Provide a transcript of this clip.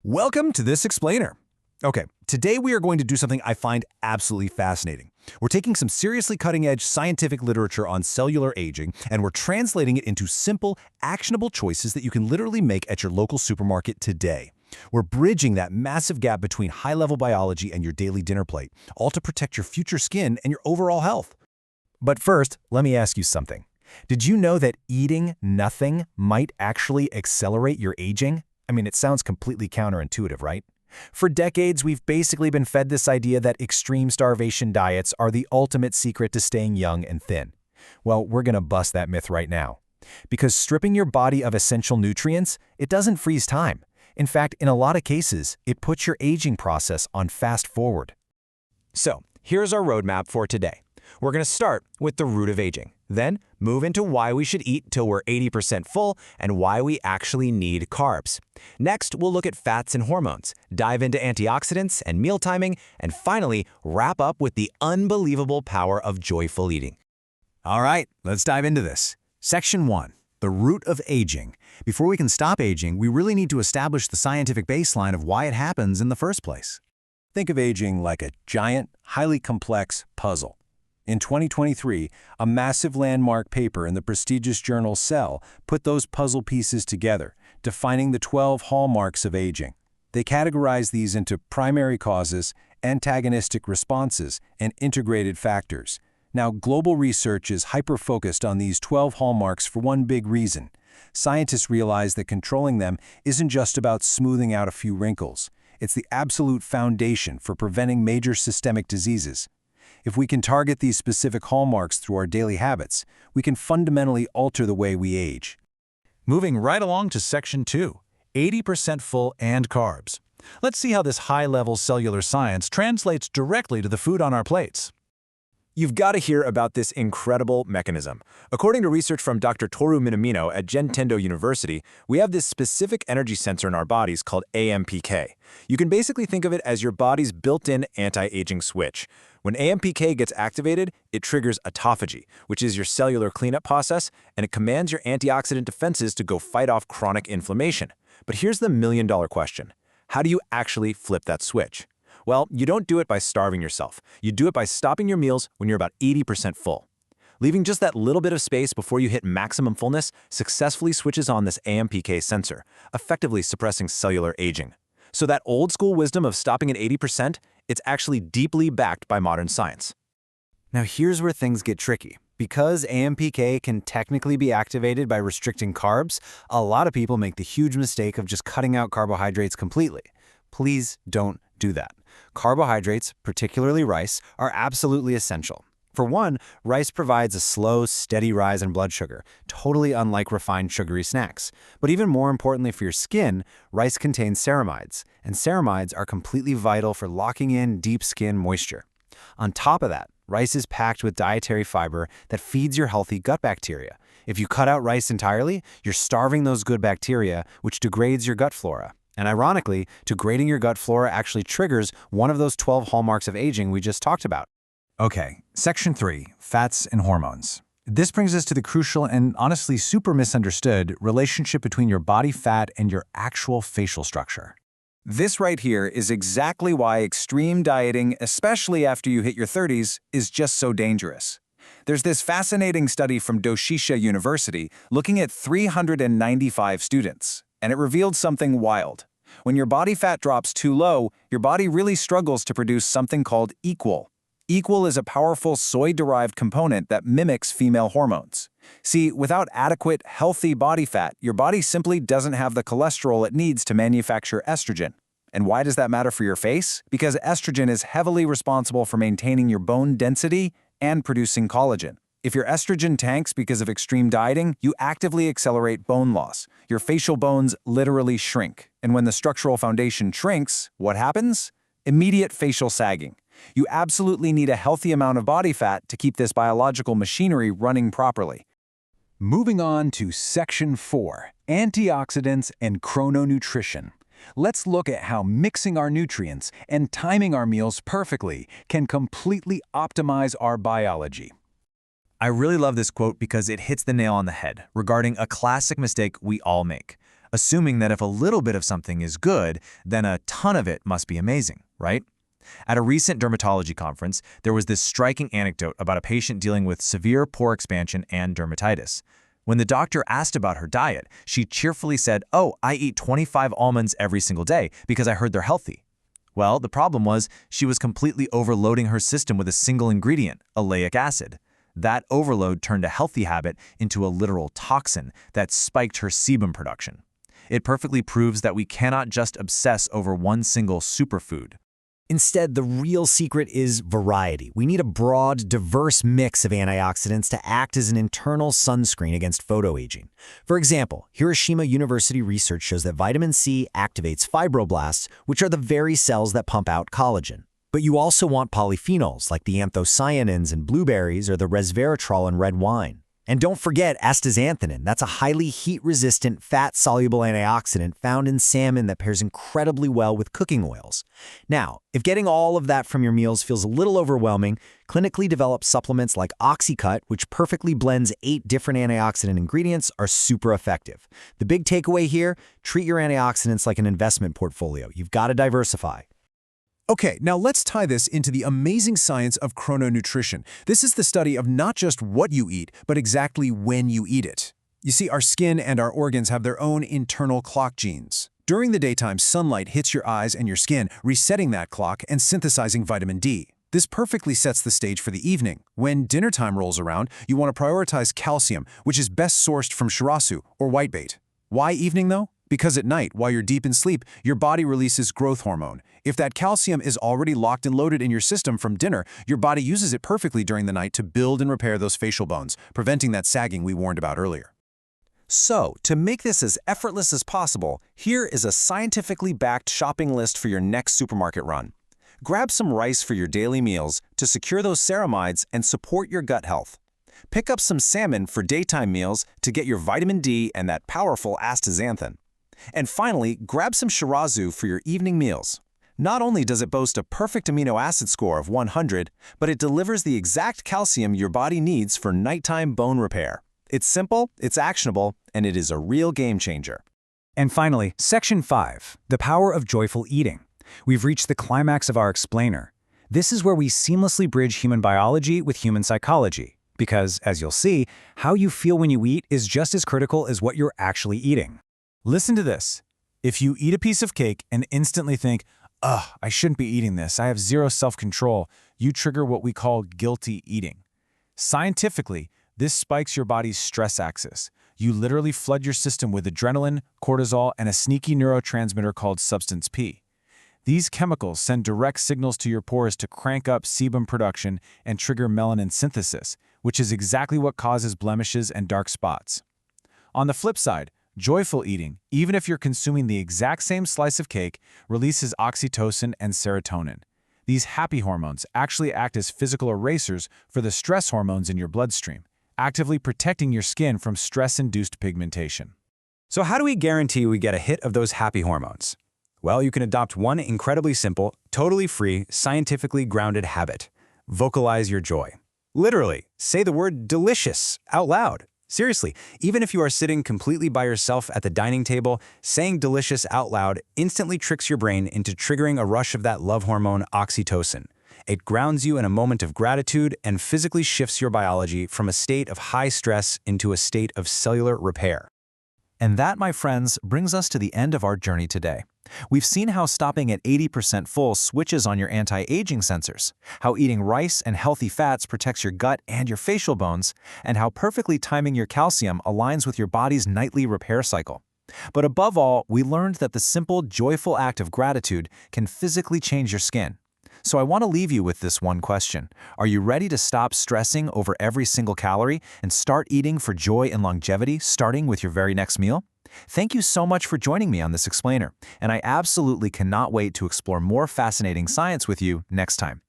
Welcome to This Explainer. Okay, today we are going to do something I find absolutely fascinating. We're taking some seriously cutting-edge scientific literature on cellular aging, and we're translating it into simple, actionable choices that you can literally make at your local supermarket today. We're bridging that massive gap between high-level biology and your daily dinner plate, all to protect your future skin and your overall health. But first, let me ask you something. Did you know that eating nothing might actually accelerate your aging? I mean, it sounds completely counterintuitive, right? For decades, we've basically been fed this idea that extreme starvation diets are the ultimate secret to staying young and thin. Well, we're going to bust that myth right now. Because stripping your body of essential nutrients, it doesn't freeze time. In fact, in a lot of cases, it puts your aging process on fast forward. So, here's our roadmap for today. We're going to start with the root of aging, then move into why we should eat till we're 80% full and why we actually need carbs. Next, we'll look at fats and hormones, dive into antioxidants and meal timing, and finally, wrap up with the unbelievable power of joyful eating. All right, let's dive into this. Section 1. The root of aging. Before we can stop aging, we really need to establish the scientific baseline of why it happens in the first place. Think of aging like a giant, highly complex puzzle. In 2023, a massive landmark paper in the prestigious journal Cell put those puzzle pieces together, defining the 12 hallmarks of aging. They categorize these into primary causes, antagonistic responses, and integrated factors. Now, global research is hyper-focused on these 12 hallmarks for one big reason. Scientists realize that controlling them isn't just about smoothing out a few wrinkles. It's the absolute foundation for preventing major systemic diseases. If we can target these specific hallmarks through our daily habits, we can fundamentally alter the way we age. Moving right along to Section 2, 80% full and carbs. Let's see how this high-level cellular science translates directly to the food on our plates. You've got to hear about this incredible mechanism. According to research from Dr. Toru Minamino at Gentendo University, we have this specific energy sensor in our bodies called AMPK. You can basically think of it as your body's built-in anti-aging switch. When AMPK gets activated, it triggers autophagy, which is your cellular cleanup process, and it commands your antioxidant defenses to go fight off chronic inflammation. But here's the million-dollar question. How do you actually flip that switch? Well, you don't do it by starving yourself. You do it by stopping your meals when you're about 80% full. Leaving just that little bit of space before you hit maximum fullness successfully switches on this AMPK sensor, effectively suppressing cellular aging. So that old-school wisdom of stopping at 80%, it's actually deeply backed by modern science. Now here's where things get tricky. Because AMPK can technically be activated by restricting carbs, a lot of people make the huge mistake of just cutting out carbohydrates completely. Please don't do that. Carbohydrates, particularly rice, are absolutely essential. For one, rice provides a slow, steady rise in blood sugar, totally unlike refined sugary snacks. But even more importantly for your skin, rice contains ceramides, and ceramides are completely vital for locking in deep skin moisture. On top of that, rice is packed with dietary fiber that feeds your healthy gut bacteria. If you cut out rice entirely, you're starving those good bacteria, which degrades your gut flora. And ironically, degrading your gut flora actually triggers one of those 12 hallmarks of aging we just talked about. Okay, Section 3, fats and hormones. This brings us to the crucial and honestly super misunderstood relationship between your body fat and your actual facial structure. This right here is exactly why extreme dieting, especially after you hit your 30s, is just so dangerous. There's this fascinating study from Doshisha University looking at 395 students, and it revealed something wild. When your body fat drops too low, your body really struggles to produce something called equal. Equal is a powerful soy-derived component that mimics female hormones. See, without adequate, healthy body fat, your body simply doesn't have the cholesterol it needs to manufacture estrogen. And why does that matter for your face? Because estrogen is heavily responsible for maintaining your bone density and producing collagen. If your estrogen tanks because of extreme dieting, you actively accelerate bone loss. Your facial bones literally shrink. And when the structural foundation shrinks, what happens? Immediate facial sagging. You absolutely need a healthy amount of body fat to keep this biological machinery running properly. Moving on to Section 4, antioxidants and chrononutrition. Let's look at how mixing our nutrients and timing our meals perfectly can completely optimize our biology. I really love this quote because it hits the nail on the head regarding a classic mistake we all make. assuming that if a little bit of something is good, then a ton of it must be amazing, right? At a recent dermatology conference, there was this striking anecdote about a patient dealing with severe pore expansion and dermatitis. When the doctor asked about her diet, she cheerfully said, "Oh, I eat 25 almonds every single day because I heard they're healthy." Well, the problem was she was completely overloading her system with a single ingredient, oleic acid. That overload turned a healthy habit into a literal toxin that spiked her sebum production. It perfectly proves that we cannot just obsess over one single superfood. Instead, the real secret is variety. We need a broad, diverse mix of antioxidants to act as an internal sunscreen against photoaging. For example, Hiroshima University research shows that vitamin C activates fibroblasts, which are the very cells that pump out collagen. But you also want polyphenols like the anthocyanins in blueberries or the resveratrol in red wine. And don't forget astaxanthin. That's a highly heat-resistant, fat-soluble antioxidant found in salmon that pairs incredibly well with cooking oils. Now, if getting all of that from your meals feels a little overwhelming, clinically developed supplements like OxyCut, which perfectly blends 8 different antioxidant ingredients, are super effective. The big takeaway here, treat your antioxidants like an investment portfolio. You've got to diversify. Okay, now let's tie this into the amazing science of chrononutrition. This is the study of not just what you eat, but exactly when you eat it. You see, our skin and our organs have their own internal clock genes. During the daytime, sunlight hits your eyes and your skin, resetting that clock and synthesizing vitamin D. This perfectly sets the stage for the evening. When dinner time rolls around, you want to prioritize calcium, which is best sourced from shirasu, or whitebait. Why evening, though? Because at night, while you're deep in sleep, your body releases growth hormone. If that calcium is already locked and loaded in your system from dinner, your body uses it perfectly during the night to build and repair those facial bones, preventing that sagging we warned about earlier. So, to make this as effortless as possible, here is a scientifically backed shopping list for your next supermarket run. Grab some rice for your daily meals to secure those ceramides and support your gut health. Pick up some salmon for daytime meals to get your vitamin D and that powerful astaxanthin. And finally, grab some shirasu for your evening meals. Not only does it boast a perfect amino acid score of 100, but it delivers the exact calcium your body needs for nighttime bone repair. It's simple, it's actionable, and it is a real game changer. And finally, Section 5, the power of joyful eating. We've reached the climax of our explainer. This is where we seamlessly bridge human biology with human psychology. Because, as you'll see, how you feel when you eat is just as critical as what you're actually eating. Listen to this. If you eat a piece of cake and instantly think, "Ugh, I shouldn't be eating this, I have zero self-control," you trigger what we call guilty eating. Scientifically, this spikes your body's stress axis. You literally flood your system with adrenaline, cortisol, and a sneaky neurotransmitter called substance P. These chemicals send direct signals to your pores to crank up sebum production and trigger melanin synthesis, which is exactly what causes blemishes and dark spots. On the flip side, joyful eating, even if you're consuming the exact same slice of cake, releases oxytocin and serotonin. These happy hormones actually act as physical erasers for the stress hormones in your bloodstream, actively protecting your skin from stress-induced pigmentation. So how do we guarantee we get a hit of those happy hormones? Well, you can adopt one incredibly simple, totally free, scientifically grounded habit. Vocalize your joy. Literally, say the word delicious out loud. Seriously, even if you are sitting completely by yourself at the dining table, saying delicious out loud instantly tricks your brain into triggering a rush of that love hormone oxytocin. It grounds you in a moment of gratitude and physically shifts your biology from a state of high stress into a state of cellular repair. And that, my friends, brings us to the end of our journey today. We've seen how stopping at 80% full switches on your anti-aging sensors, how eating rice and healthy fats protects your gut and your facial bones, and how perfectly timing your calcium aligns with your body's nightly repair cycle. But above all, we learned that the simple, joyful act of gratitude can physically change your skin. So I want to leave you with this one question. Are you ready to stop stressing over every single calorie and start eating for joy and longevity, starting with your very next meal? Thank you so much for joining me on this explainer, and I absolutely cannot wait to explore more fascinating science with you next time.